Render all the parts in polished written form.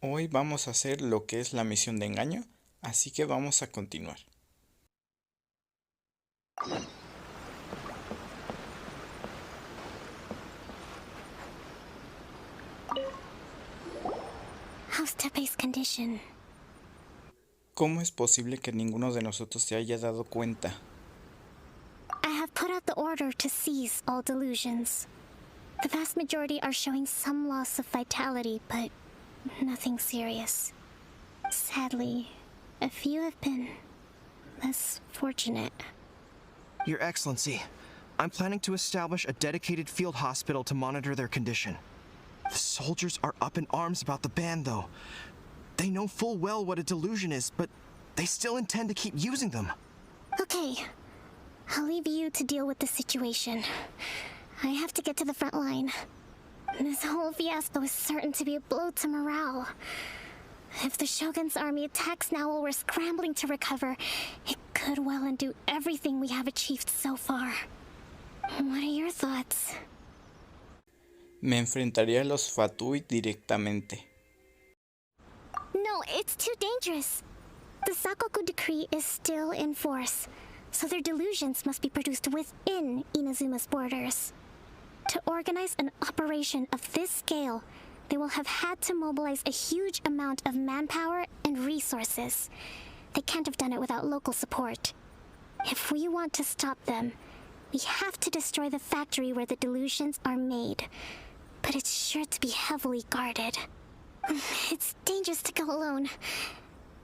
Hoy vamos a hacer lo que es la misión de engaño, así que vamos a continuar. How's Tepe's condition? ¿Cómo es posible que ninguno de nosotros se haya dado cuenta? I have put out the order to cease all delusions. The vast majority are showing some loss of vitality, but nothing serious. Sadly, a few have been less fortunate. Your Excellency, I'm planning to establish a dedicated field hospital to monitor their condition. The soldiers are up in arms about the ban, though. They know full well what a delusion is, but they still intend to keep using them. Okay, I'll leave you to deal with the situation. I have to get to the front line. This whole fiasco is certain to be a blow to morale. If the Shogun's army attacks now while we're scrambling to recover, it could well undo everything we have achieved so far. What are your thoughts? Me enfrentaría a los Fatui directamente. No, it's too dangerous. The Sakoku decree is still in force, so their delusions must be produced within Inazuma's borders. To organize an operation of this scale, they will have had to mobilize a huge amount of manpower and resources. They can't have done it without local support. If we want to stop them, we have to destroy the factory where the delusions are made. But it's sure to be heavily guarded. It's dangerous to go alone.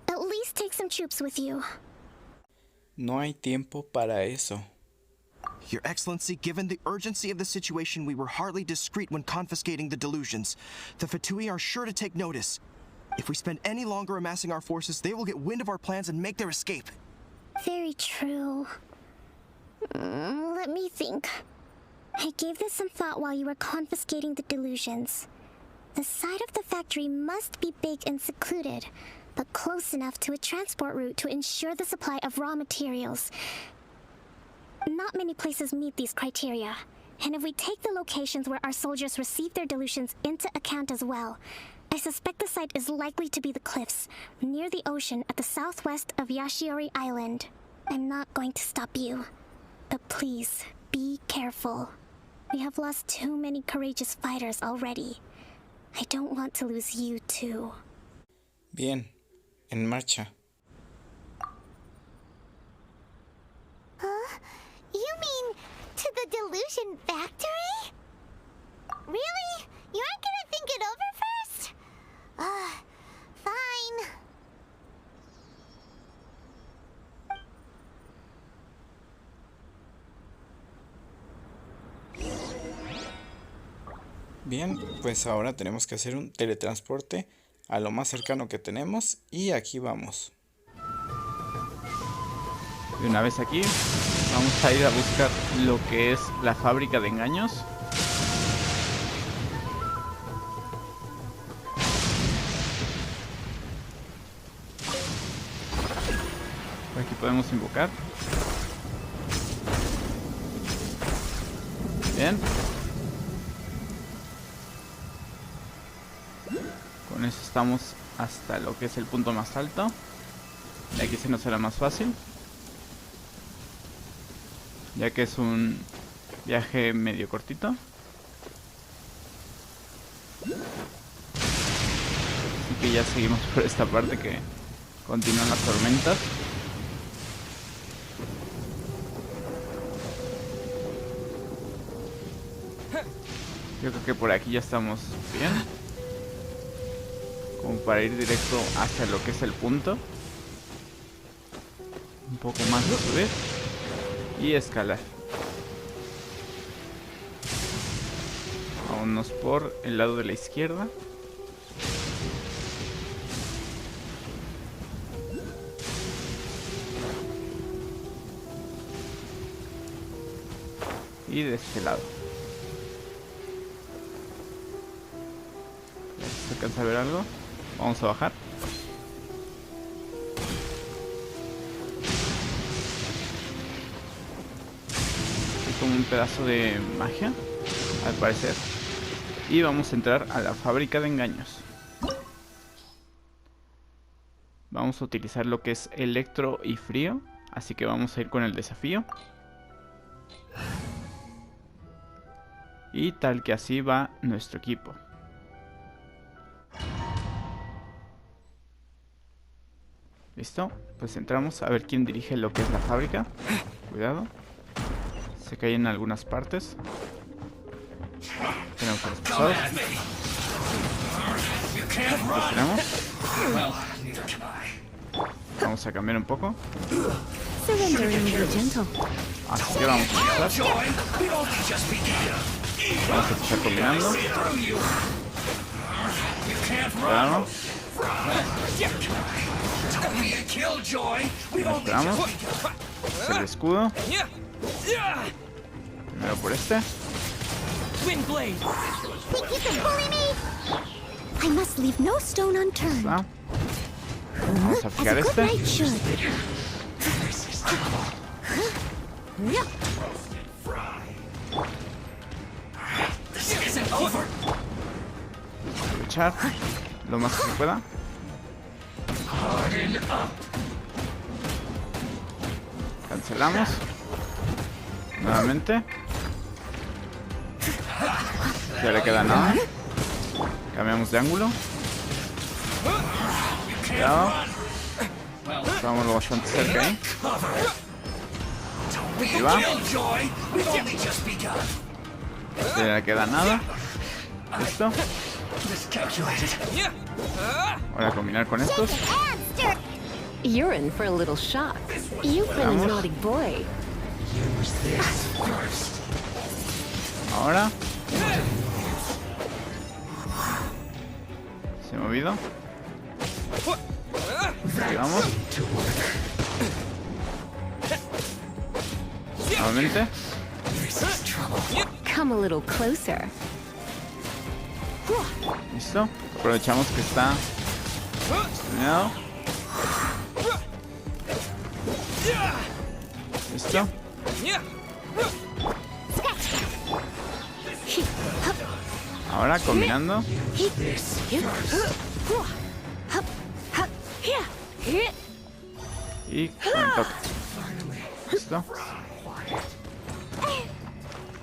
At least take some troops with you. No hay tiempo para eso. Your Excellency, given the urgency of the situation, we were hardly discreet when confiscating the delusions. The Fatui are sure to take notice. If we spend any longer amassing our forces, they will get wind of our plans and make their escape. Very true. Let me think. I gave this some thought while you were confiscating the delusions. The side of the factory must be big and secluded, but close enough to a transport route to ensure the supply of raw materials. Not many places meet these criteria, and if we take the locations where our soldiers receive their delusions into account as well, I suspect the site is likely to be the cliffs, near the ocean at the southwest of Yashiori Island. I'm not going to stop you, but please, be careful. We have lost too many courageous fighters already. I don't want to lose you too. Bien, en marcha. You mean to the delusion factory? Really? You aren't gonna think it over first? Fine. Bien, pues ahora tenemos que hacer un teletransporte a lo más cercano que tenemos y aquí vamos. Y una vez aquí, vamos a ir a buscar lo que es la fábrica de engaños. Por aquí podemos invocar. Bien. Con eso estamos hasta lo que es el punto más alto. De aquí se nos será más fácil, ya que es un viaje medio cortito. Así que ya seguimos por esta parte que continúan las tormentas. Yo creo que por aquí ya estamos bien, como para ir directo hacia lo que es el punto. Un poco más de subir y escalar. Vámonos por el lado de la izquierda. Y de este lado. ¿Se alcanza a ver algo? Vamos a bajar. Como un pedazo de magia, al parecer. Y vamos a entrar a la fábrica de engaños. vamos a utilizar lo que es electro y frío. Así que vamos a ir con el desafío. Y tal que así va nuestro equipo. Listo, pues entramos a ver quién dirige lo que es la fábrica. Cuidado. Se caen algunas partes. Tenemos a los pesados. Los tenemos. Vamos a cambiar un poco. Así que vamos a empezar. Vamos a empezar combinando. Cuidado. Esperamos. El escudo. Primero por este. I must leave no stone unturned. Vamos a fijar este. Aprovechar lo más que se pueda. Cancelamos. Nuevamente. Ya le queda nada. Cambiamos de ángulo. Cuidado. Estamos bastante cerca ahí. Aquí va. Ya le queda nada. Listo. Ahora combinar con estos. You're in for a little shock. You've been a naughty boy. Ahora. Se ha movido. Aquí vamos. Nuevamente. Come a little closer. Listo. Aprovechamos que está terminado. Listo. Ahora combinando. Y con el toque. Listo.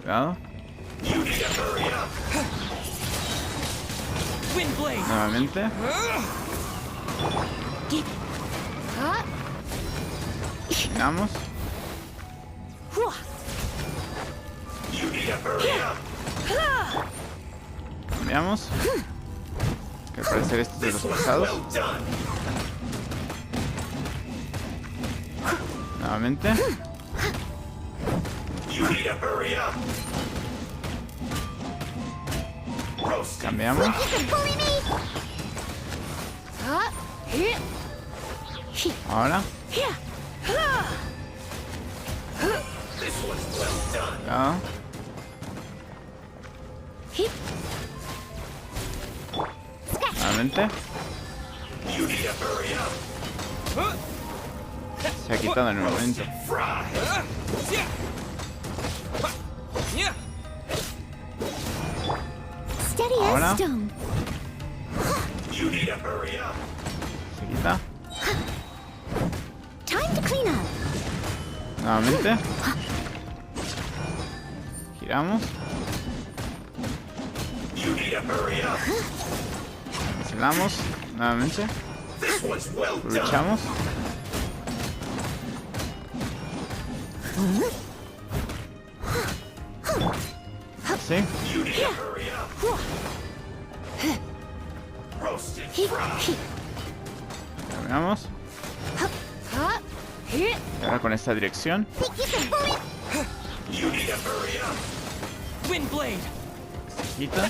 Cuidado. Nuevamente. Combinamos. Cambiamos. Que al parecer estos de los pasados. Nuevamente. Cambiamos. Ahora. Cuidado. Nuevamente. Se ha quitado en el momento. Steady Ahora. as stone. Se quita. Time to clean up. Nuevamente. Giramos. Cancelamos. Nuevamente. Aprovechamos. Sí. Cambiamos. Y ahora con esta dirección. Se quita.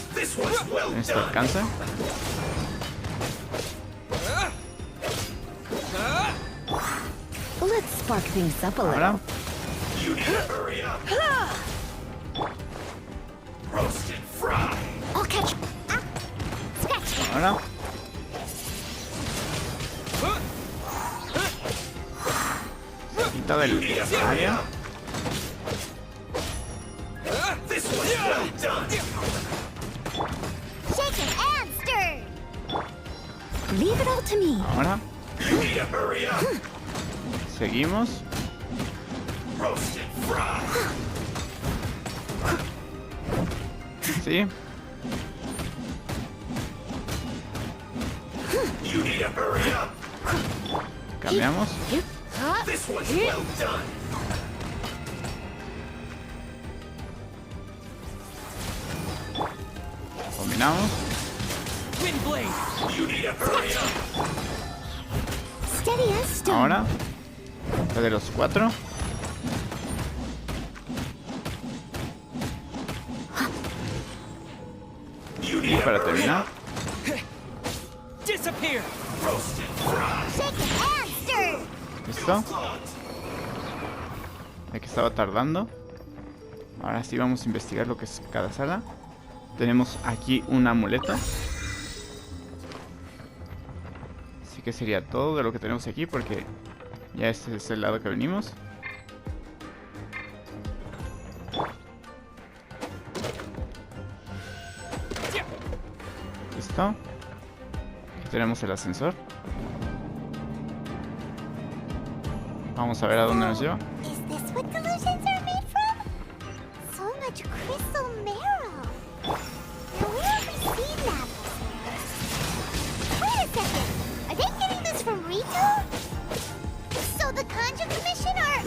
En esto alcanza. Let's spark things up a Ahora. I'll catch. Scratch. Ahora. Se quita del área. Shaken and stirred. Leave it all to me. Ahora. Seguimos. Sí. Cambiamos. Combinamos. Steady as stone. Ahora. La de los 4. Y para terminar. ¿Listo? Ya que estaba tardando. Ahora sí vamos a investigar lo que es cada sala. Tenemos aquí un amuleto. Así que sería todo de lo que tenemos aquí, porque ya este es el lado que venimos. Listo. Aquí tenemos el ascensor. Vamos a ver a dónde nos lleva. Is this what delusions are made from? So much crystal marrow. Now where have we seen that before? Wait a second. Are they getting this from Rito? So the Kanji Commission are...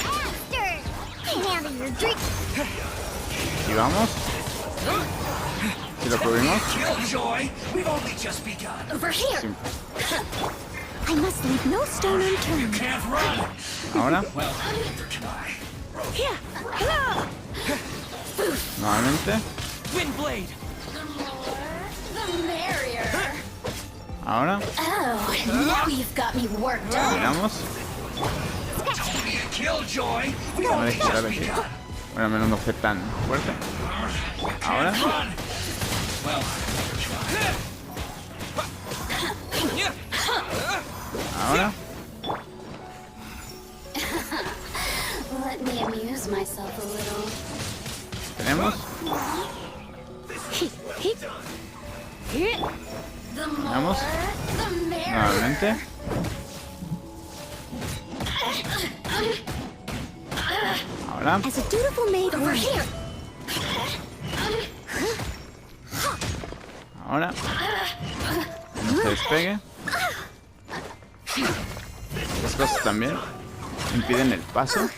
Bastard! Handle your drink. Y vamos. Si lo cubrimos. Over here. Sí. I must leave no stone unturned. Ahora. Nuevamente. Ahora. Oh, now you've got me worked up. Miramos. Vamos a girar aquí. Bueno, al menos no fue tan fuerte. Ahora. Ahora. Let me amuse myself a little. Tenemos. Vamos. Nuevamente. Ahora. As a dutiful maid over here. Ahora. No se despegue. Estas cosas también impiden el paso.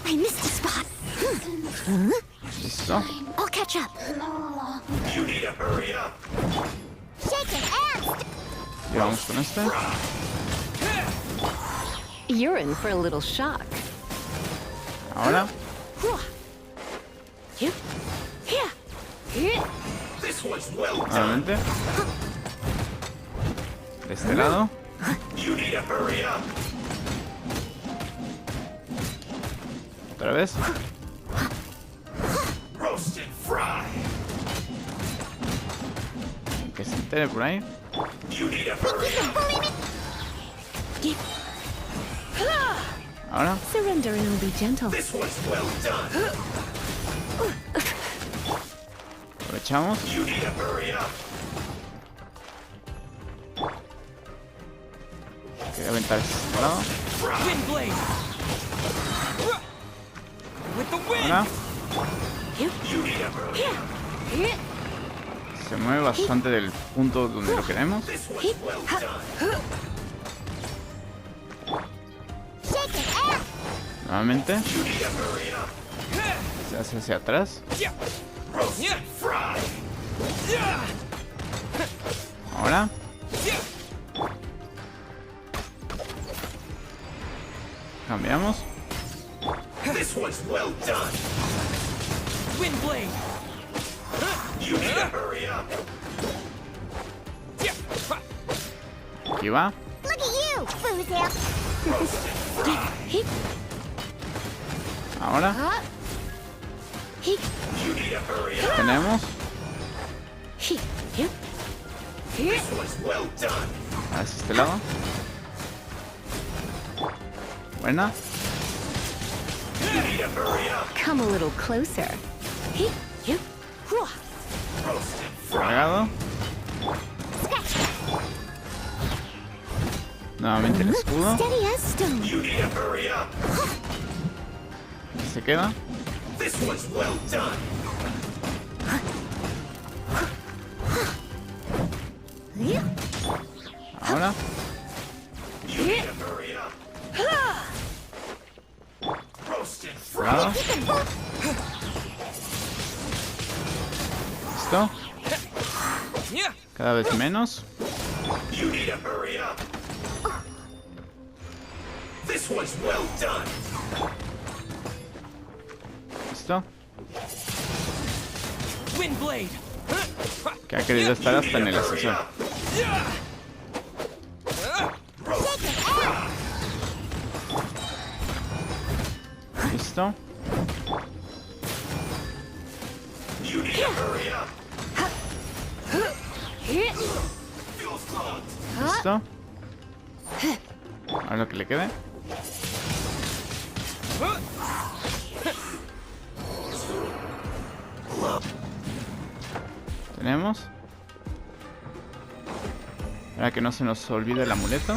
I missed a spot. Listo. I'll catch up. Shake it, ass. Y vamos con este. You're in for a little shock. Ahora. Nuevamente. De este lado. Otra vez. Que se entere por ahí. Ahora. Surrender and be gentle. Aprovechamos. Voy a aventar este lado. Ahora. Se mueve bastante del punto donde lo queremos. Nuevamente. Se hace hacia atrás. Ahora. Cambiamos. Aquí va. Look at you, Foozip. Ahora. Tenemos. Ahora es este lado. Buena. Come a little closer. Cargado. Nuevamente el escudo. Steady as stone. You need to hurry up. Se queda. This one's well done. Ahora. You need to hurry up. Roasted fruit. Cargado. Listo. Cada vez menos. You need to hurry up. This one's well done. Listo. Windblade. Que ha querido estar hasta en el ascensor. Listo. You need to hurry up. Feels clogged. Listo. Ahora lo que le quede. Tenemos. Para que no se nos olvide el amuleto.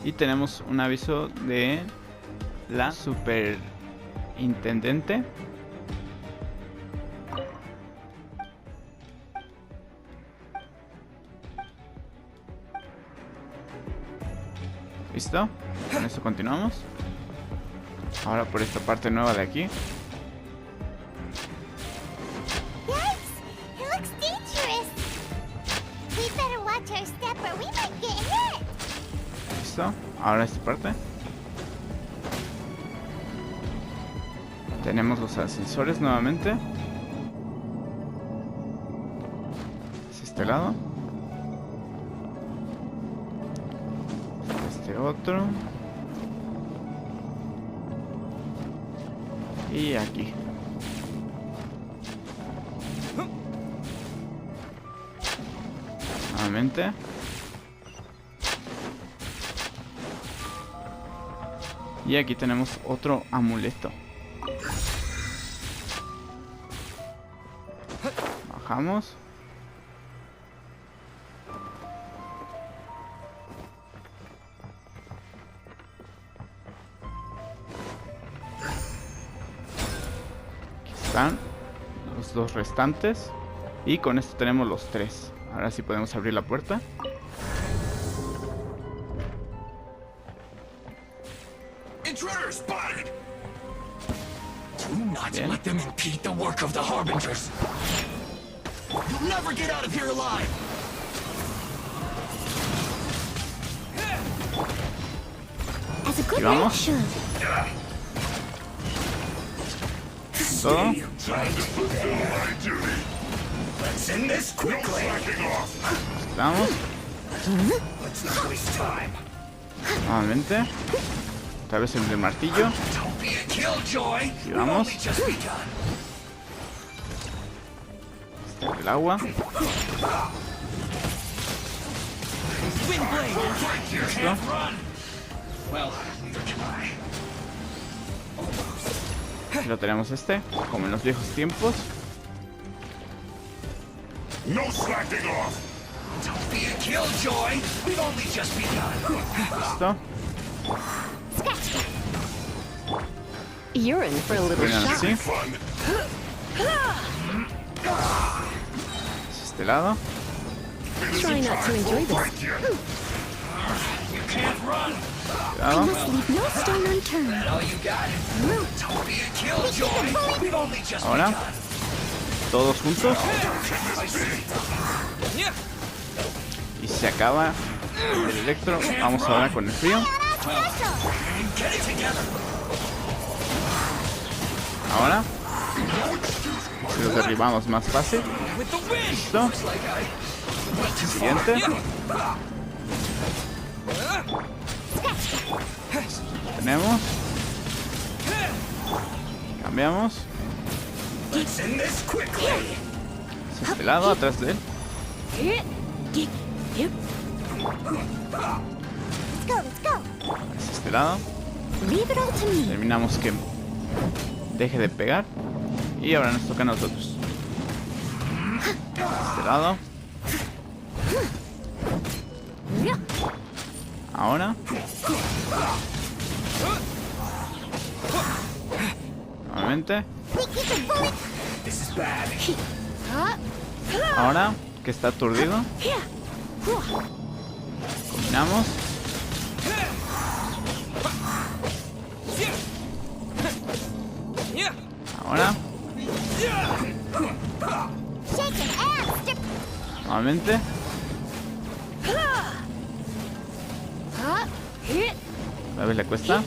Y tenemos un aviso de la superintendente. ¿Listo? Con esto continuamos. Ahora por esta parte nueva de aquí. Yikes! It looks dangerous. We better watch our step or we might get hit. ¿Listo? Ahora esta parte. Tenemos los ascensores nuevamente. Es este lado. Este otro. Y aquí. Nuevamente. Y aquí tenemos otro amuleto. Bajamos. Aquí están los dos restantes. Y con esto tenemos los tres. Ahora sí podemos abrir la puerta. Intruder spotted. Do not Bien. let them impede the work of the Harbingers. You'll never get out of here alive. As a good Y vamos. man should. Todo. Let's end this quickly. Estamos. Let's not waste time. Nuevamente. Otra vez el del martillo. Don't be a killjoy. Y We've vamos. only just begun. Este del agua. Windblade. Listo. Well, neither can I. Y lo tenemos este, como en los viejos tiempos. No slacking off. Don't be a killjoy. We've only just begun. Listo. You're in for a little Ponen shock. así. Fun. Es este lado. Try not to enjoy this. You can't run. Cuidado. Must leave no stone unturned. Oh, you got it. Don't be a killjoy. We've only just Ahora. begun. Todos juntos. Y se acaba el electro. Vamos ahora con el frío. Get it together. Ahora. Si los derribamos más fácil. With the wind. Listo. Siguiente. Tenemos. Cambiamos. Let's end this quickly. Es este lado, atrás de él. Let's go. Es este lado. Leave it all to me. Terminamos que deje de pegar. Y ahora nos toca a nosotros. este lado. Ahora. Nuevamente. Ahora que está aturdido. Combinamos. Ahora. Nuevamente. A ver, le cuesta.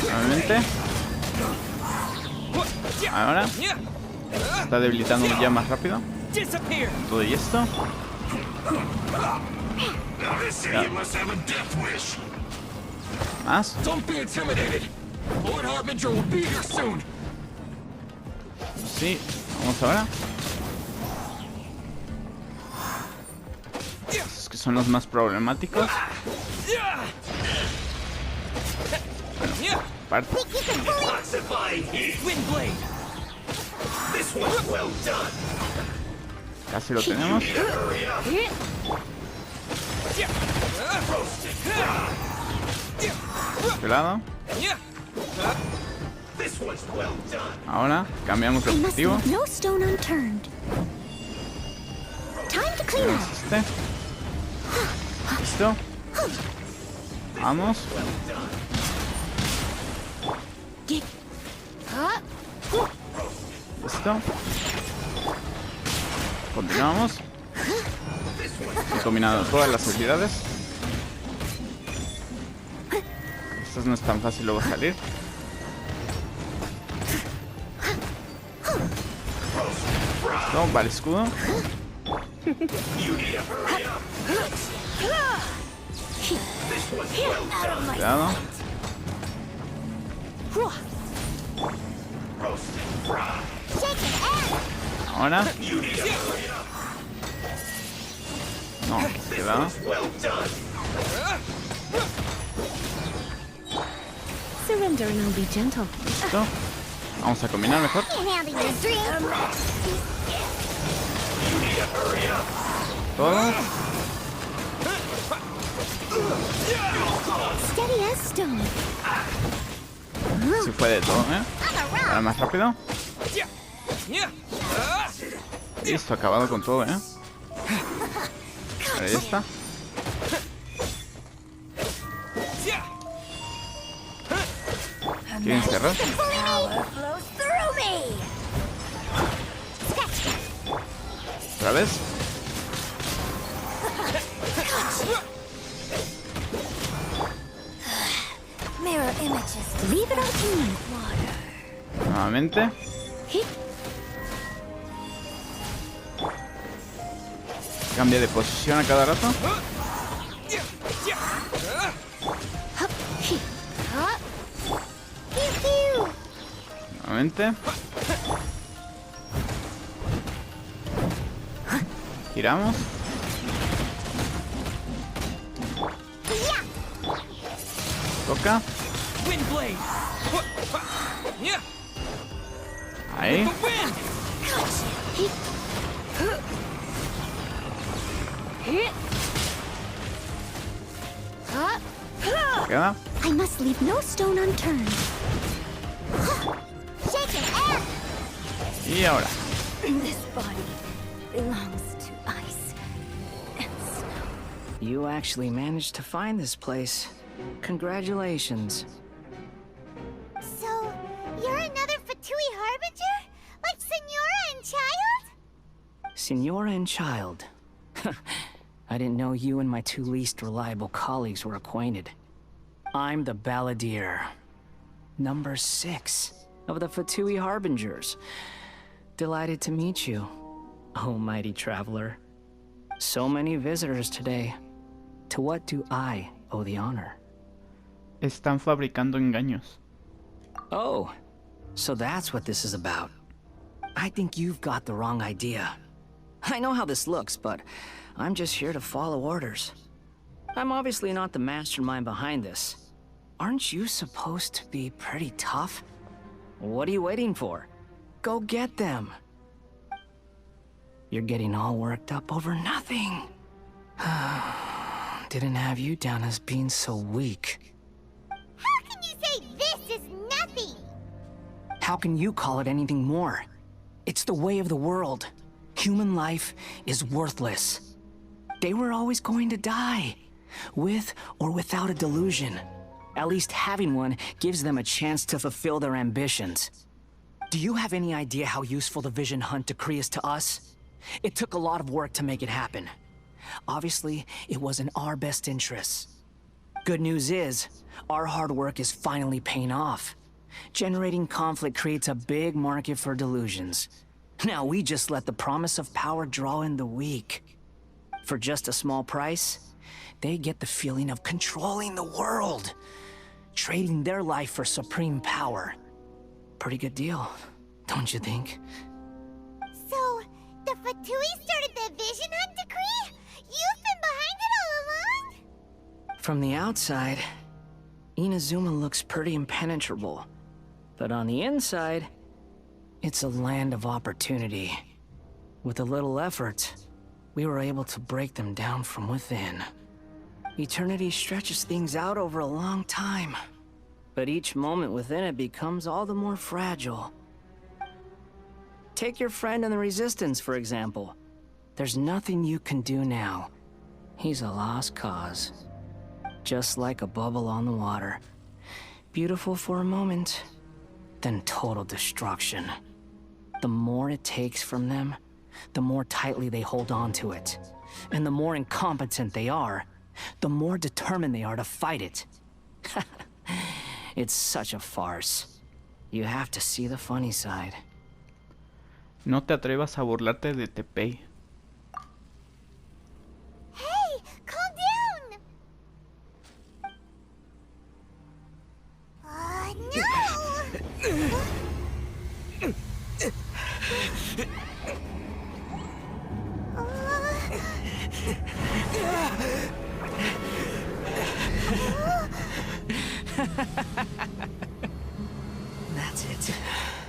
Nuevamente. Ahora. Está debilitando ya más rápido. Todo y esto. Ya. Más. Sí, vamos ahora. Esos que son los más problemáticos. Bueno, parte. Casi lo tenemos. Este lado. Ahora cambiamos de objetivo. No stone unturned. Time to clean up. Este. Listo. Vamos. Listo. Continuamos. He combinado todas las habilidades. Estas no es tan fácil luego salir. No, vale, escudo. Cuidado. Ahora. No, cuidado. Surrender and I'll be gentle. Listo. Vamos a combinar mejor. Todo. Steady as stone. Si fue de todo, ¿eh? Ahora más rápido. Listo, acabado con todo, ¿eh? Ahora ya está. ¿Quieren cerrar? ¿Otra vez? Mirror images. Leave it on clean. Nuevamente. Cambia de posición a cada rato. Nuevamente. Giramos. Toca. Ahí. Queda. I must leave no stone unturned. Y ahora. This body belongs to ice and snow. You actually managed to find this place. Congratulations. So, you're another Fatui Harbinger? Like Senora and Child? Senora and Child. I didn't know you and my two least reliable colleagues were acquainted. I'm the Balladeer. Number 6 of the Fatui Harbingers. Delighted to meet you, oh mighty traveler. So many visitors today. To what do I owe the honor? Están fabricando engaños. Oh, so that's what this is about. I think you've got the wrong idea. I know how this looks, but I'm just here to follow orders. I'm obviously not the mastermind behind this. Aren't you supposed to be pretty tough? What are you waiting for? Go get them. You're getting all worked up over nothing. Didn't have you down as being so weak. How can you say this is nothing? How can you call it anything more? It's the way of the world. Human life is worthless. They were always going to die, with or without a delusion. At least having one gives them a chance to fulfill their ambitions. Do you have any idea how useful the Vision Hunt decree is to us? It took a lot of work to make it happen. Obviously, it was in our best interests. Good news is, our hard work is finally paying off. Generating conflict creates a big market for delusions. Now we just let the promise of power draw in the weak. For just a small price, they get the feeling of controlling the world, trading their life for supreme power. Pretty good deal, don't you think? So, the Fatui started the Vision Hunt decree? You've been behind it all along? From the outside, Inazuma looks pretty impenetrable. But on the inside, it's a land of opportunity. With a little effort, we were able to break them down from within. Eternity stretches things out over a long time, but each moment within it becomes all the more fragile. Take your friend in the Resistance, for example. There's nothing you can do now. He's a lost cause. Just like a bubble on the water. Beautiful for a moment, then total destruction. The more it takes from them, the more tightly they hold on to it. And the more incompetent they are, the more determined they are to fight it. It's such a farce. You have to see the funny side. No te atrevas a burlarte de Tepei. Hey, calm down! No! That's it.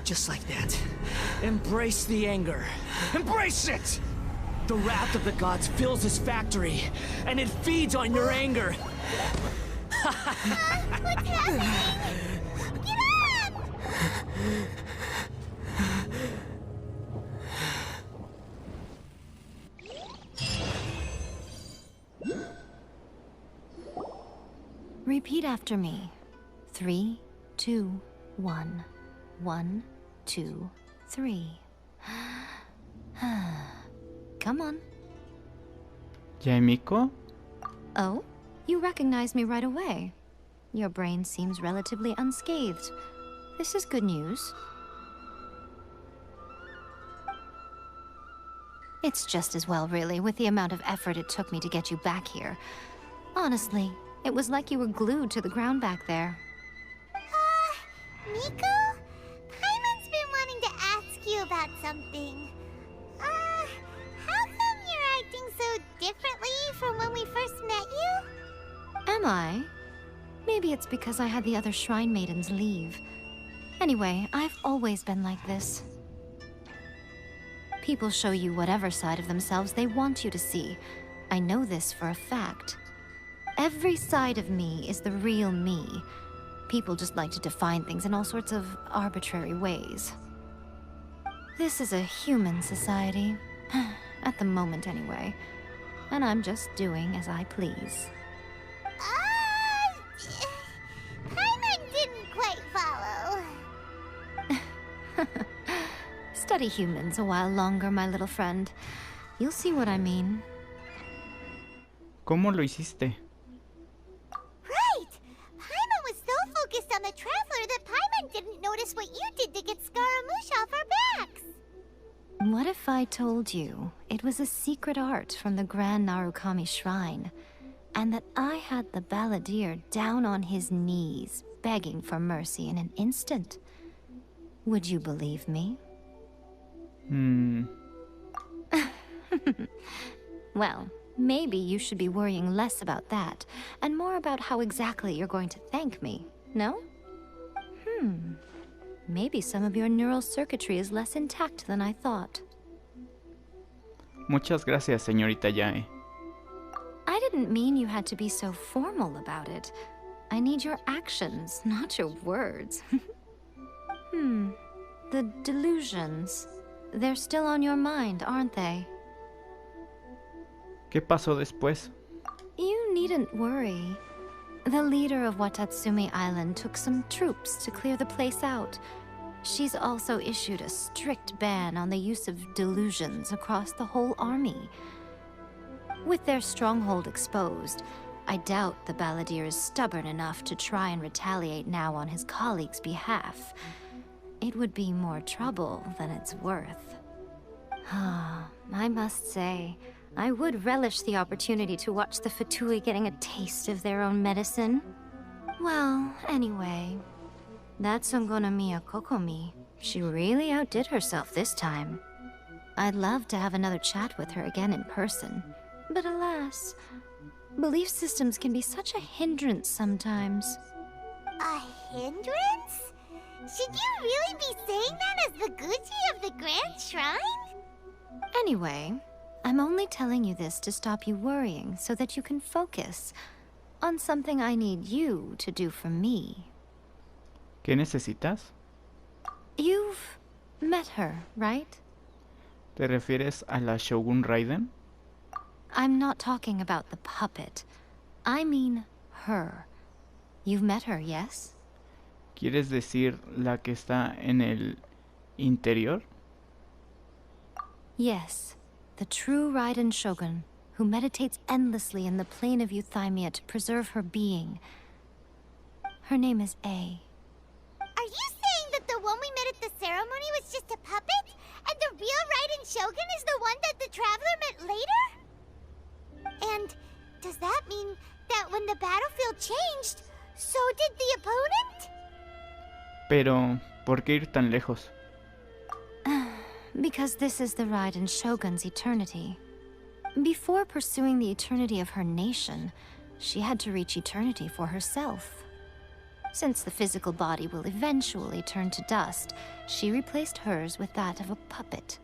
Just like that. Embrace the anger. Embrace it! The wrath of the gods fills this factory, and it feeds on your anger. What's happening? Get up! Repeat after me. 3, 2, 1. 1, 2, 3. Come on. ¿Yoimiya? Oh? You recognize me right away. Your brain seems relatively unscathed. This is good news. It's just as well, really, with the amount of effort it took me to get you back here. Honestly, it was like you were glued to the ground back there. Miko? Paimon's been wanting to ask you about something. How come you're acting so differently from when we first met you? Am I? Maybe it's because I had the other Shrine Maidens leave. Anyway, I've always been like this. People show you whatever side of themselves they want you to see. I know this for a fact. Every side of me is the real me. People just like to define things in all sorts of arbitrary ways. This is a human society. At the moment, anyway. And I'm just doing as I please. Paimon didn't quite follow. Study humans a while longer, my little friend. You'll see what I mean. ¿Cómo lo hiciste? Right! Paimon was so focused on the Traveler that Paimon didn't notice what you did to get Scaramouche off our backs. What if I told you it was a secret art from the Grand Narukami Shrine, and that I had the balladeer down on his knees, begging for mercy in an instant? Would you believe me? Well, maybe you should be worrying less about that, and more about how exactly you're going to thank me, no? maybe some of your neural circuitry is less intact than I thought. Muchas gracias, señorita Yae. I didn't mean you had to be so formal about it. I need your actions, not your words. The delusions. They're still on your mind, aren't they? ¿Qué pasó después? You needn't worry. The leader of Watatsumi Island took some troops to clear the place out. She's also issued a strict ban on the use of delusions across the whole army. With their stronghold exposed, I doubt the Balladeer is stubborn enough to try and retaliate now on his colleagues' behalf. It would be more trouble than it's worth. I must say, I would relish the opportunity to watch the Fatui getting a taste of their own medicine. Well, anyway, that Sangonomiya Kokomi, she really outdid herself this time. I'd love to have another chat with her again in person, but alas, belief systems can be such a hindrance sometimes. A hindrance? Should you really be saying that as the Gucci of the Grand Shrine? Anyway, I'm only telling you this to stop you worrying so that you can focus on something I need you to do for me. ¿Qué necesitas? You've met her, right? ¿Te refieres a la Shogun Raiden? I'm not talking about the puppet. I mean her. You've met her, yes? ¿Quieres decir la que está en el interior? Yes, the true Raiden Shogun, who meditates endlessly in the plane of Euthymia to preserve her being. Her name is A. Are you saying that the one we met at the ceremony was just a puppet? And the real Raiden Shogun is the one that the Traveler met later? And does that mean that when the battlefield changed, so did the opponent? Pero, ¿por qué ir tan lejos? Because this is the Raiden Shogun's eternity. Before pursuing the eternity of her nation, she had to reach eternity for herself. Since the physical body will eventually turn to dust, she replaced hers with that of a puppet.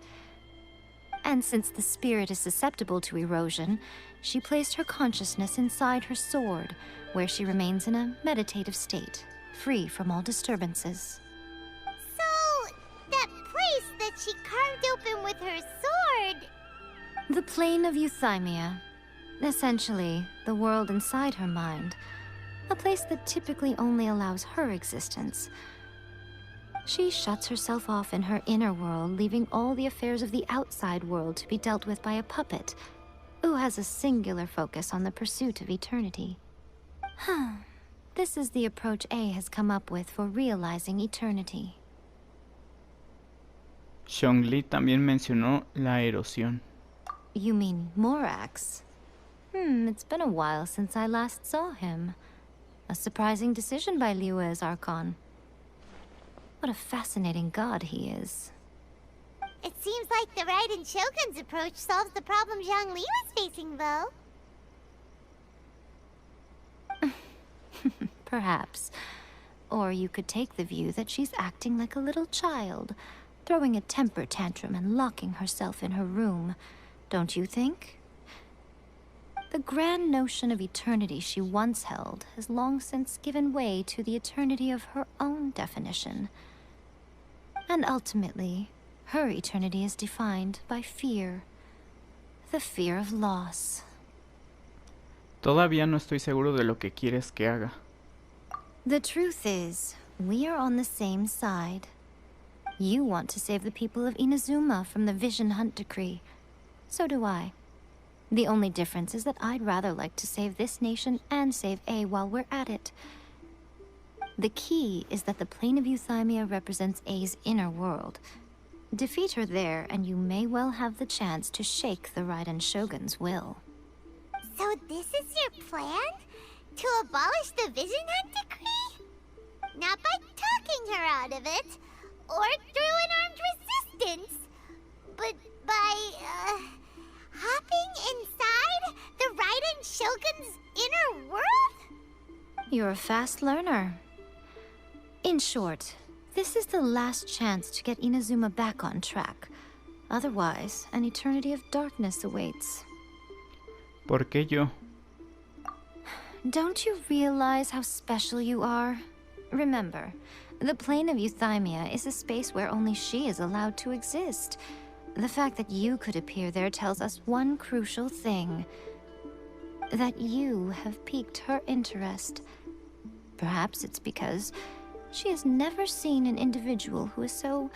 And since the spirit is susceptible to erosion, she placed her consciousness inside her sword, where she remains in a meditative state, free from all disturbances. So, that place that she carved open with her sword... The plane of Euthymia. Essentially, the world inside her mind. A place that typically only allows her existence. She shuts herself off in her inner world, leaving all the affairs of the outside world to be dealt with by a puppet, who has a singular focus on the pursuit of eternity. This is the approach A has come up with for realizing eternity. Zhongli también mencionó la erosión. You mean Morax? It's been a while since I last saw him. A surprising decision by Liyue's Archon. What a fascinating god he is. It seems like the Raiden Shogun's approach solves the problem Zhongli was facing, though. Perhaps. Or you could take the view that she's acting like a little child, throwing a temper tantrum and locking herself in her room. Don't you think? The grand notion of eternity she once held has long since given way to the eternity of her own definition. And ultimately, her eternity is defined by fear. The fear of loss. Todavía no estoy seguro de lo que quieres que haga. The truth is, we are on the same side. You want to save the people of Inazuma from the Vision Hunt decree. So do I. The only difference is that I'd rather like to save this nation and save A while we're at it. The key is that the plane of Euthymia represents A's inner world. Defeat her there, and you may well have the chance to shake the Raiden Shogun's will. So this is your plan? To abolish the Vision Hunt decree? Not by talking her out of it, or through an armed resistance, but by, hopping inside the Raiden Shogun's inner world? You're a fast learner. In short, This is the last chance to get Inazuma back on track. Otherwise, an eternity of darkness awaits. ¿Por qué yo? Don't you realize how special you are? Remember, the plane of Euthymia is a space where only she is allowed to exist. The fact that you could appear there tells us one crucial thing. That you have piqued her interest. Perhaps it's because she has never seen an individual who is so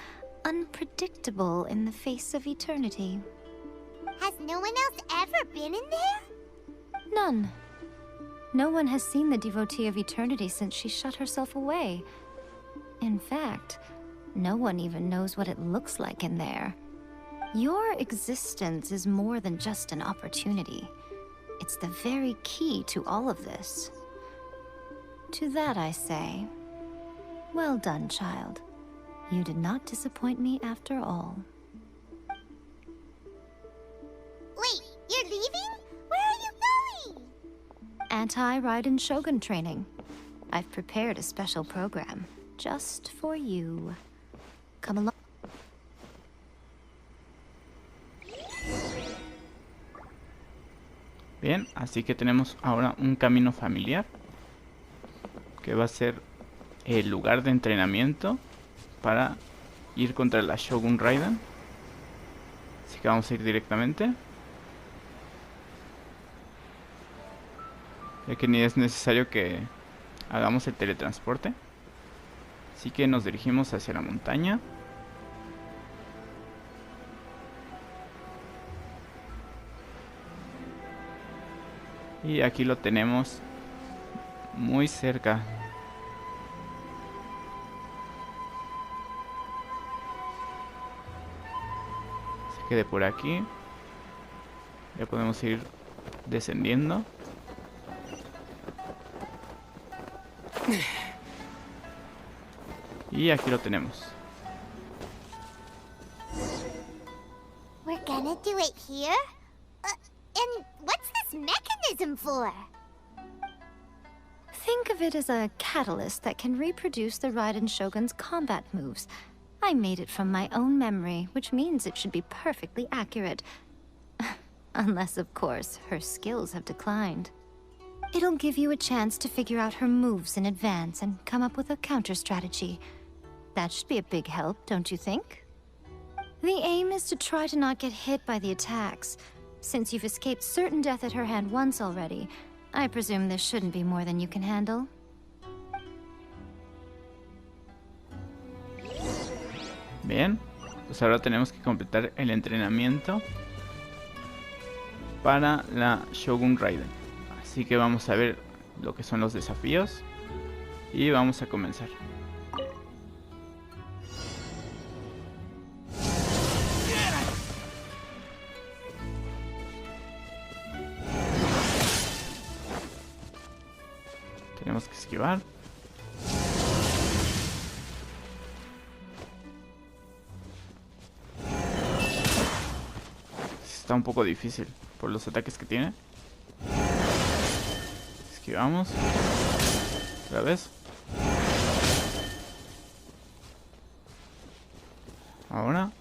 unpredictable in the face of eternity. Has no one else ever been in there? None. No one has seen the devotee of eternity since she shut herself away. In fact, no one even knows what it looks like in there. Your existence is more than just an opportunity. It's the very key to all of this. To that I say, well done, child. You did not disappoint me after all. Wait, you're leaving? Where are you going? Anti-Raiden Shogun training. I've prepared a special program just for you. Come along. Bien, así que tenemos ahora un camino familiar que va a ser el lugar de entrenamiento para ir contra la Shogun Raiden. Así que vamos a ir directamente, ya que ni es necesario que hagamos el teletransporte. Así que nos dirigimos hacia la montaña. Y aquí lo tenemos muy cerca. Así que de por aquí ya podemos ir descendiendo. Y aquí lo tenemos. We're gonna do it here? And what's this mechanism for? Think of it as a catalyst that can reproduce the Raiden Shogun's combat moves. I made it from my own memory, which means it should be perfectly accurate. Unless, of course, her skills have declined. It'll give you a chance to figure out her moves in advance and come up with a counter strategy. That should be a big help, don't you think? The aim is to try to not get hit by the attacks. Since you've escaped certain death at her hand once already, I presume this shouldn't be more than you can handle. Bien, pues ahora tenemos que completar el entrenamiento para la Shogun Raiden. Así que vamos a ver lo que son los desafíos y vamos a comenzar. Tenemos que esquivar. Está un poco difícil por los ataques que tiene. Esquivamos. Otra vez. Ahora.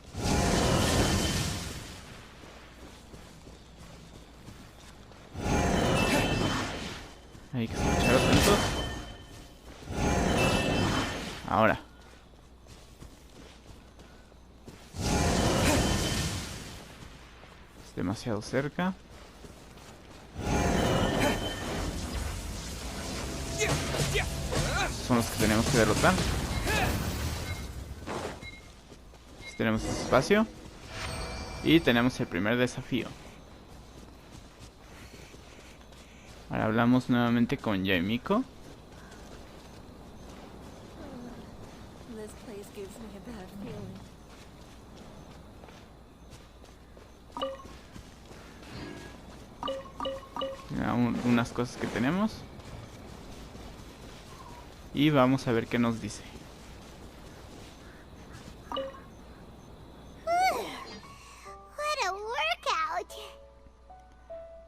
Hay que escuchar atentos. Ahora. Es demasiado cerca. Estos son los que tenemos que derrotar. Tenemos espacio. Y tenemos el primer desafío. Ahora hablamos nuevamente con Yoimiya. Unas cosas que tenemos. Y vamos a ver qué nos dice. What a workout!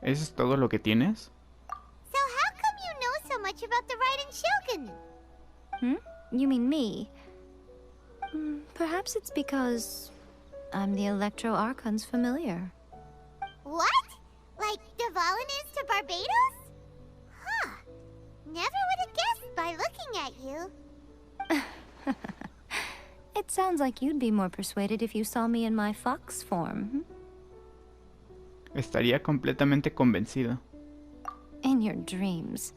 ¿Eso es todo lo que tienes? So how come you know so much about the Raiden Shogun? You mean me? Perhaps it's because I'm the Electro Archon's familiar. What? Like Devalin is to Barbados? Huh. Never would have guessed by looking at you. It sounds like you'd be more persuaded if you saw me in my fox form. Estaría completamente convencido. In your dreams.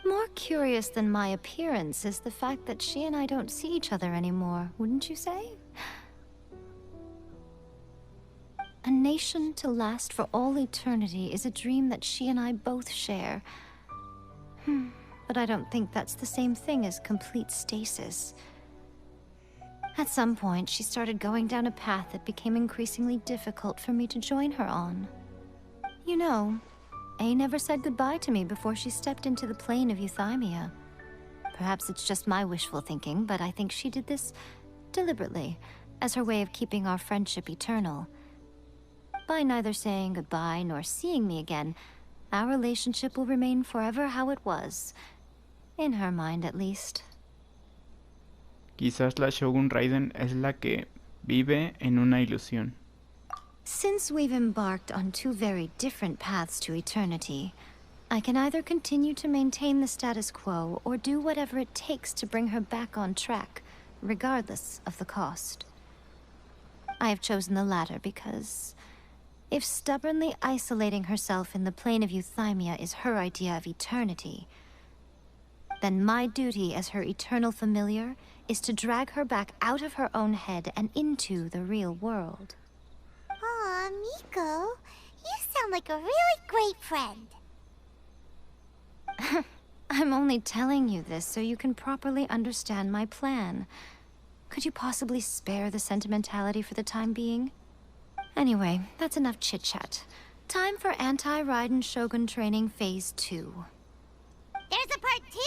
More curious than my appearance is the fact that she and I don't see each other anymore, wouldn't you say? A nation to last for all eternity is a dream that she and I both share. But I don't think that's the same thing as complete stasis. At some point, she started going down a path that became increasingly difficult for me to join her on. You know, A never said goodbye to me before she stepped into the plane of Euthymia. Perhaps it's just my wishful thinking, but I think she did this deliberately, as her way of keeping our friendship eternal. By neither saying goodbye nor seeing me again, our relationship will remain forever how it was. In her mind, at least. Quizás la Shogun Raiden es la que vive en una ilusión. Since we've embarked on two very different paths to eternity, I can either continue to maintain the status quo or do whatever it takes to bring her back on track, regardless of the cost. I have chosen the latter because if stubbornly isolating herself in the plane of Euthymia is her idea of eternity, then my duty as her eternal familiar is to drag her back out of her own head and into the real world. Aw, Miko, you sound like a really great friend. I'm only telling you this so you can properly understand my plan. Could you possibly spare the sentimentality for the time being? Anyway, that's enough chit-chat. Time for anti-Raiden Shogun training phase 2. There's a part 2?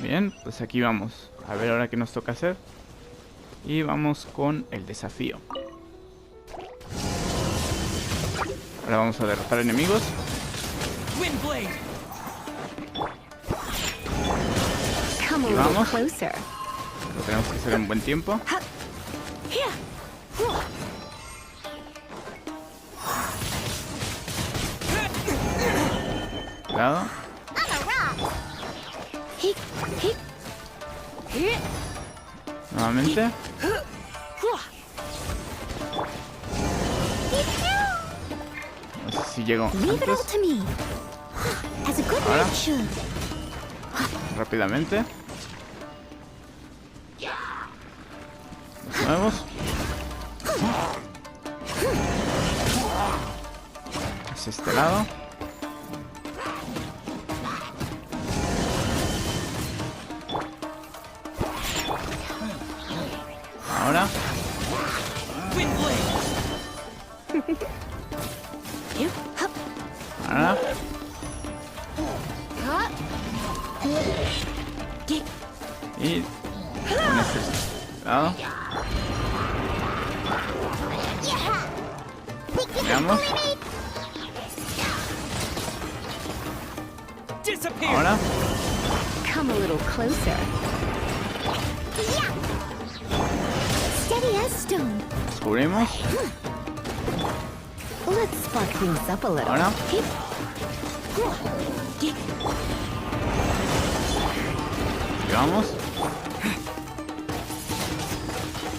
Bien, pues aquí vamos. A ver ahora qué nos toca hacer. Y vamos con el desafío. Ahora vamos a derrotar enemigos. Y vamos. Lo tenemos que hacer en buen tiempo. Cuidado. Nuevamente. No sé si llego antes. Ahora. Rápidamente. Nos movemos. Hacia este lado. Ahora. Ahora. Y con este lado. Veamos. Ahora. Come a little closer. Steady as stone. Descubrimos. Let's spark things up a little. Ahora. Y vamos.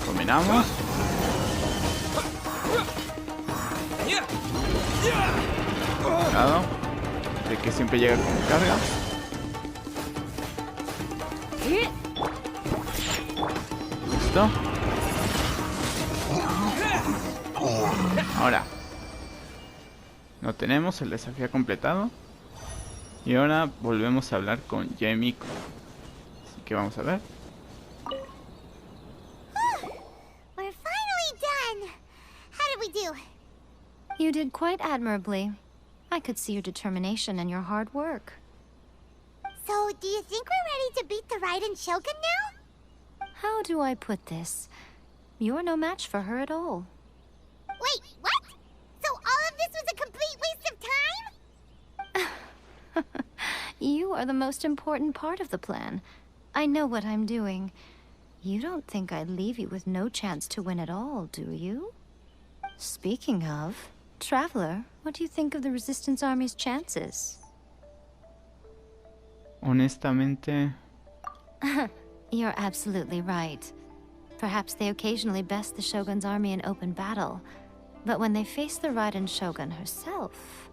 Combinamos. Cuidado. De que siempre llega con carga. Listo. Ahora. No tenemos el desafío completado. Y ahora volvemos a hablar con Yoimiya. Así que vamos a ver. We're finally done. How did we do? You did quite admirably. I could see your determination and your hard work. So, do you think we're ready to beat the Raiden Shogun now? How do I put this? You're no match for her at all. Wait, what? So all of this was a complete waste of are the most important part of the plan. I know what I'm doing. You don't think I'd leave you with no chance to win at all, do you? Speaking of, Traveler, what do you think of the Resistance Army's chances? Honestamente, You're absolutely right. Perhaps they occasionally best the Shogun's army in open battle, but when they face the Raiden Shogun herself,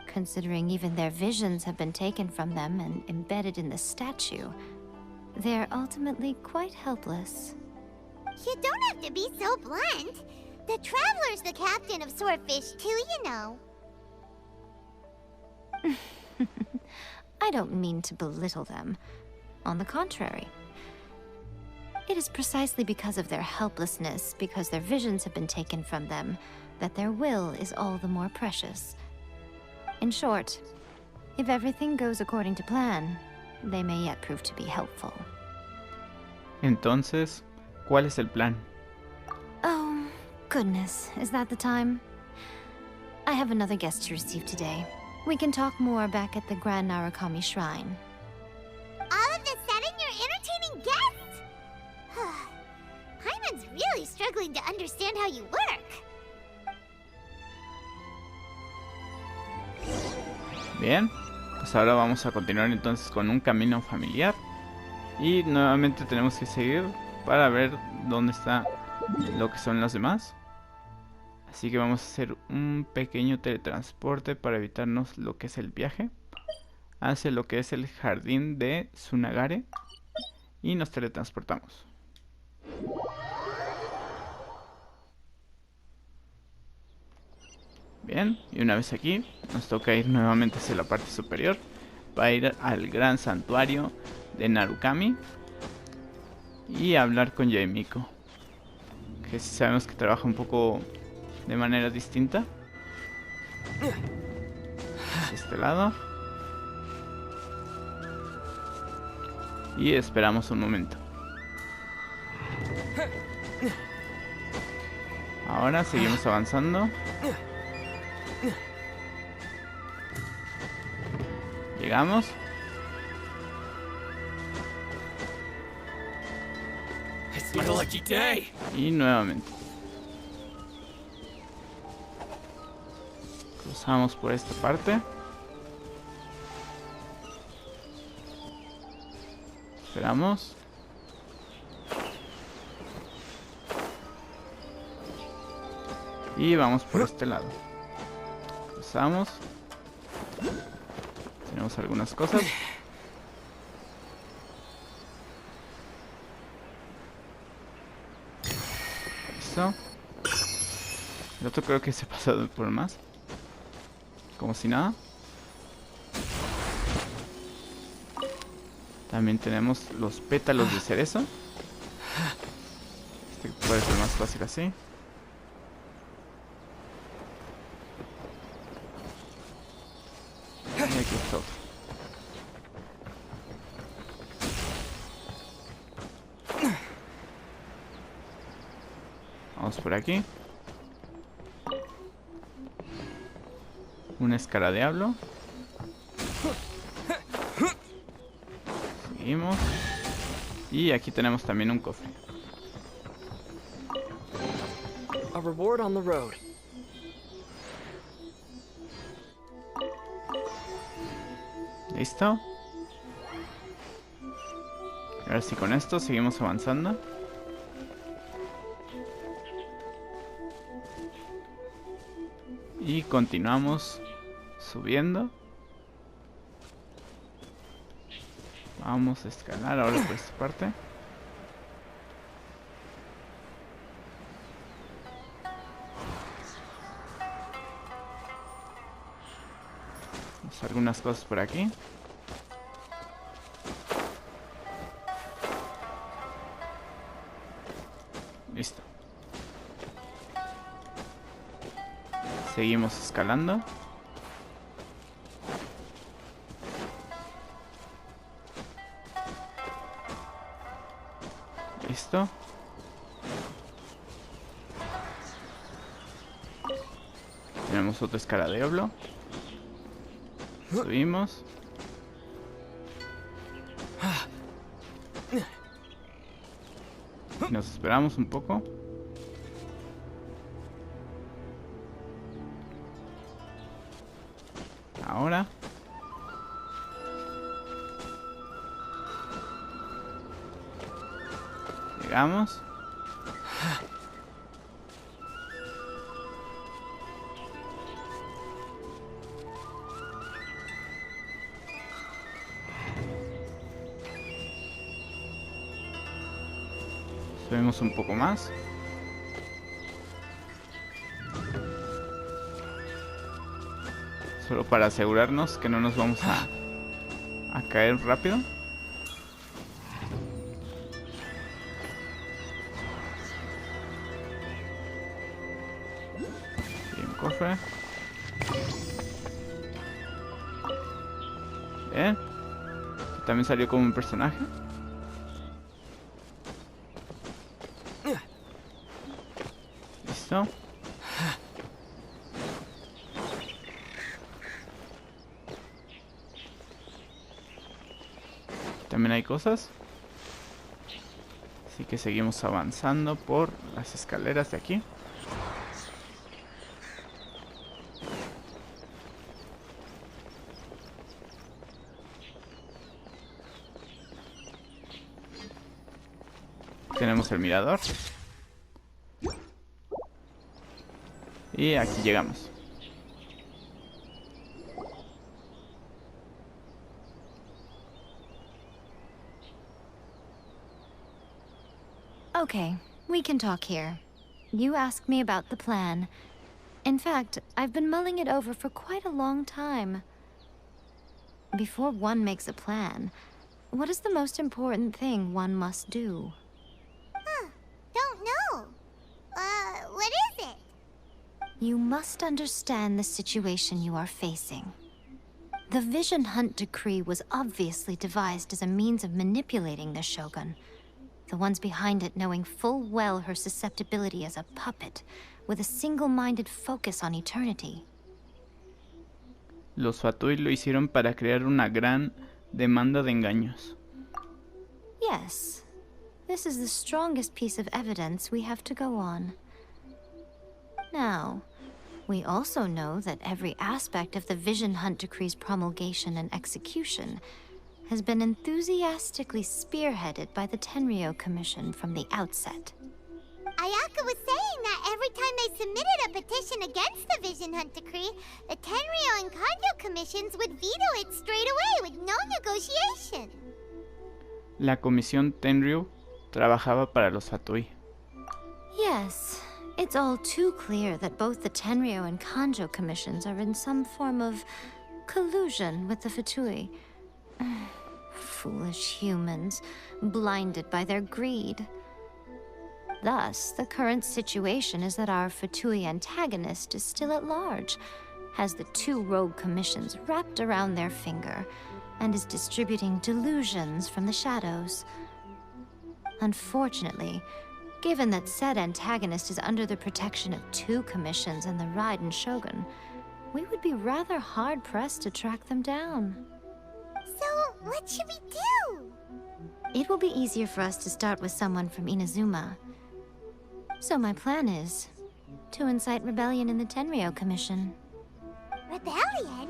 considering even their visions have been taken from them and embedded in the statue, they're ultimately quite helpless. You don't have to be so blunt. The Traveler's the captain of Swordfish too, you know. I don't mean to belittle them. On the contrary. It is precisely because of their helplessness, because their visions have been taken from them, that their will is all the more precious. In short, if everything goes according to plan, they may yet prove to be helpful. entonces, ¿cuál es el plan? Oh, goodness, is that the time? I have another guest to receive today. We can talk more back at the Grand Narukami Shrine. All of a sudden, you're entertaining guests? Paimon's really struggling to understand how you work. Bien, pues ahora vamos a continuar entonces con un camino familiar. Y nuevamente tenemos que seguir para ver dónde está lo que son los demás. Así que vamos a hacer un pequeño teletransporte para evitarnos lo que es el viaje hacia lo que es el jardín de Tsunagare. Y nos teletransportamos. Bien, y una vez aquí, nos toca ir nuevamente hacia la parte superior para ir al gran santuario de Narukami y hablar con Yoimiya, que sí sabemos que trabaja un poco de manera distinta. De este lado. Y esperamos un momento. Ahora seguimos avanzando. Llegamos. Y nuevamente cruzamos por esta parte. Esperamos. Y vamos por este lado. Cruzamos. Tenemos algunas cosas. Listo. El otro creo que se ha pasado por más. Como si nada. También tenemos los pétalos de cerezo. Este puede ser más fácil así. Y aquí está otro. Vamos por aquí. Una escara diablo. Seguimos. Y aquí tenemos también un cofre. A reward on the road. Listo. Ahora sí, con esto seguimos avanzando. Y continuamos subiendo. Vamos a escalar ahora por esta parte. Vamos a algunas cosas por aquí. Listo. Seguimos escalando. Listo. Tenemos otra escala de diablo. Subimos. Nos esperamos un poco. Ahora. Llegamos. Subimos un poco más. Solo para asegurarnos que no nos vamos a caer rápido. Bien, cofre. Bien. También salió como un personaje. Listo. También hay cosas. Así que seguimos avanzando por las escaleras de aquí. Tenemos el mirador. Y aquí llegamos. Okay, we can talk here. You asked me about the plan. In fact, I've been mulling it over for quite a long time. Before one makes a plan, what is the most important thing one must do? Don't know. What is it? You must understand the situation you are facing. The Vision Hunt Decree was obviously devised as a means of manipulating the Shogun. The ones behind it knowing full well her susceptibility as a puppet, with a single-minded focus on eternity. Los Fatui lo hicieron para crear una gran demanda de engaños. Yes. This is the strongest piece of evidence we have to go on. Now, we also know that every aspect of the Vision Hunt Decree's promulgation and execution has been enthusiastically spearheaded by the Tenryou Commission from the outset. Ayaka was saying that every time they submitted a petition against the Vision Hunt Decree, the Tenryou and Ganyu commissions would veto it straight away with no negotiation. La Comisión Tenryou trabajaba para los Fatui. Yes, it's all too clear that both the Tenryou and Kanjo commissions are in some form of collusion with the Fatui. Foolish humans, blinded by their greed. Thus, the current situation is that our Fatui antagonist is still at large, has the two rogue commissions wrapped around their finger, and is distributing delusions from the shadows. Unfortunately, given that said antagonist is under the protection of two commissions and the Raiden Shogun, we would be rather hard-pressed to track them down. So, what should we do? It will be easier for us to start with someone from Inazuma. So my plan is to incite rebellion in the Tenryou Commission. Rebellion?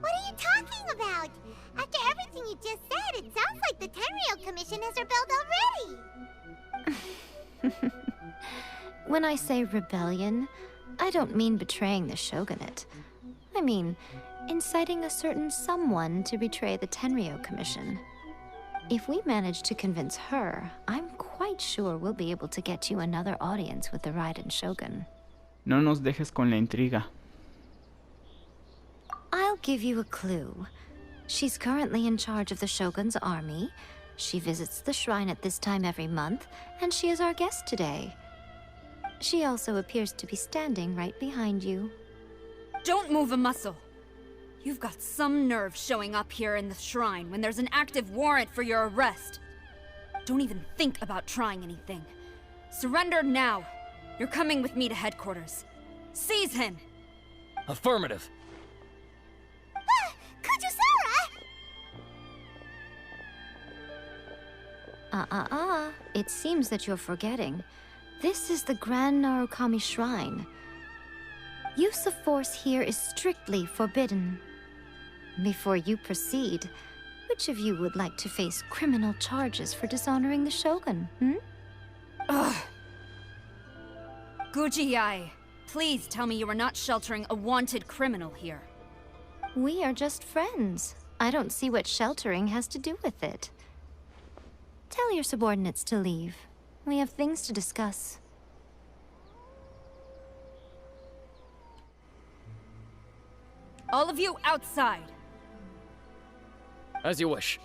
What are you talking about? After everything you just said, it sounds like the Tenryou Commission has rebelled already. When I say rebellion, I don't mean betraying the shogunate. I mean inciting a certain someone to betray the Tenryou Commission. If we manage to convince her, I'm quite sure we'll be able to get you another audience with the Raiden Shogun. No nos dejes con la intriga. I'll give you a clue. She's currently in charge of the Shogun's army. She visits the shrine at this time every month, and she is our guest today. She also appears to be standing right behind you. Don't move a muscle. You've got some nerve showing up here in the shrine when there's an active warrant for your arrest. Don't even think about trying anything. Surrender now. You're coming with me to headquarters. Seize him! Affirmative. It seems that you're forgetting. This is the Grand Narukami Shrine. Use of force here is strictly forbidden. Before you proceed, which of you would like to face criminal charges for dishonoring the Shogun, Ugh. Guji-ai, please tell me you are not sheltering a wanted criminal here. We are just friends. I don't see what sheltering has to do with it. Tell your subordinates to leave. We have things to discuss. All of you outside! As you wish.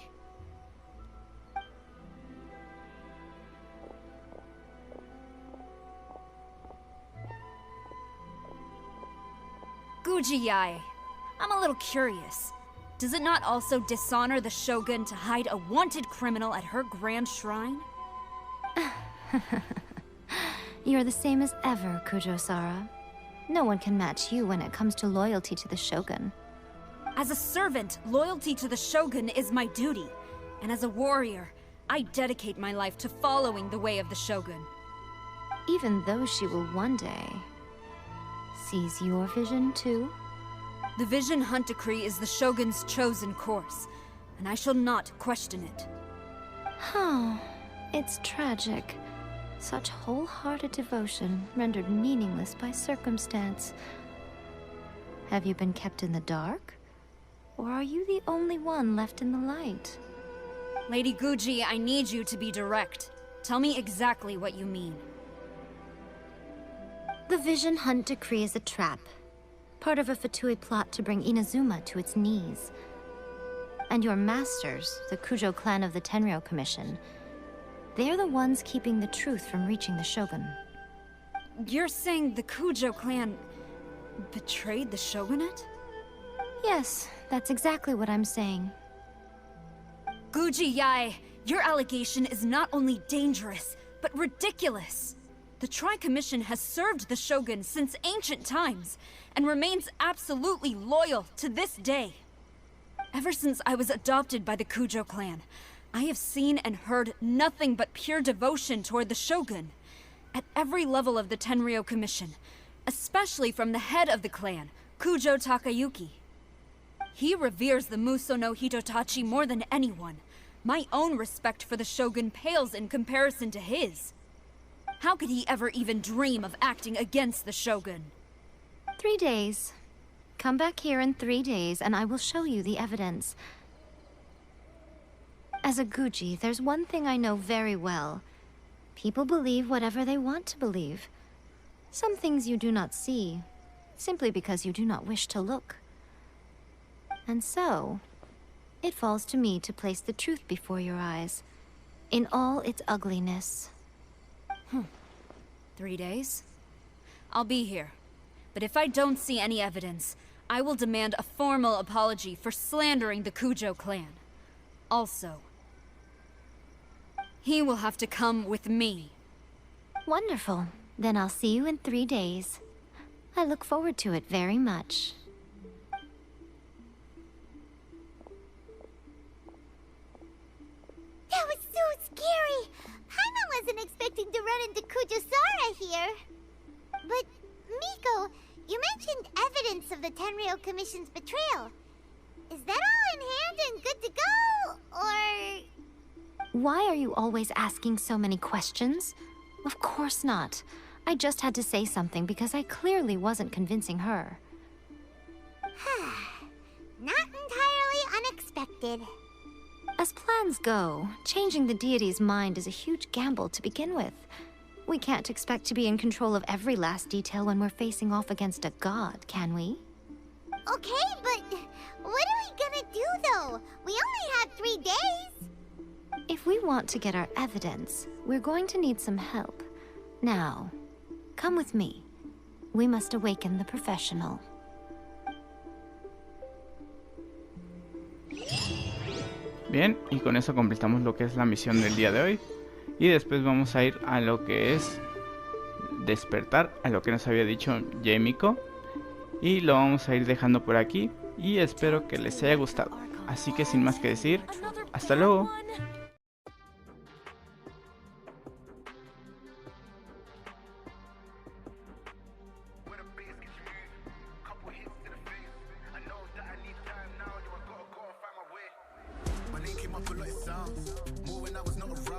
Guji-ai, I'm a little curious. Does it not also dishonor the Shogun to hide a wanted criminal at her grand shrine? You're the same as ever, Kujo-sara. No one can match you when it comes to loyalty to the Shogun. As a servant, loyalty to the Shogun is my duty. And as a warrior, I dedicate my life to following the way of the Shogun. Even though she will one day seize your vision too? The Vision Hunt Decree is the Shogun's chosen course, and I shall not question it. Huh. It's tragic. Such wholehearted devotion rendered meaningless by circumstance. Have you been kept in the dark? Or are you the only one left in the light? Lady Guji, I need you to be direct. Tell me exactly what you mean. The Vision Hunt Decree is a trap. Part of a Fatui plot to bring Inazuma to its knees. And your masters, the Kujo clan of the Tenryou Commission, they're the ones keeping the truth from reaching the Shogun. You're saying the Kujo clan betrayed the Shogunate? Yes, that's exactly what I'm saying. Guji-ai, your allegation is not only dangerous, but ridiculous. The Tri-Commission has served the Shogun since ancient times, and remains absolutely loyal to this day. Ever since I was adopted by the Kujo clan, I have seen and heard nothing but pure devotion toward the Shogun. At every level of the Tenryou Commission, especially from the head of the clan, Kujo Takayuki. He reveres the Muso no Hitotachi more than anyone. My own respect for the Shogun pales in comparison to his. How could he ever even dream of acting against the Shogun? 3 days. Come back here in 3 days and I will show you the evidence. As a Guji, there's one thing I know very well. People believe whatever they want to believe. Some things you do not see, simply because you do not wish to look. And so, it falls to me to place the truth before your eyes, in all its ugliness. 3 days? I'll be here. But if I don't see any evidence, I will demand a formal apology for slandering the Kujo clan. Also, he will have to come with me. Wonderful. Then I'll see you in 3 days. I look forward to it very much. That was so scary! Paimon wasn't expecting to run into Kujo-sara here. But, Miko, you mentioned evidence of the Tenryou Commission's betrayal. Is that all in hand and good to go, or...? Why are you always asking so many questions? Of course not. I just had to say something because I clearly wasn't convincing her. Not entirely unexpected. As plans go, changing the deity's mind is a huge gamble to begin with. We can't expect to be in control of every last detail when we're facing off against a god, can we? Okay, but what are we gonna do, though? We only have 3 days. If we want to get our evidence, we're going to need some help. Now, come with me. We must awaken the professional. Bien, y con eso completamos lo que es la misión del día de hoy. Y después vamos a ir a lo que es despertar, a lo que nos había dicho Miko. Y lo vamos a ir dejando por aquí. Y espero que les haya gustado. Así que sin más que decir, hasta luego. up a lot it sounds. More when I was not around.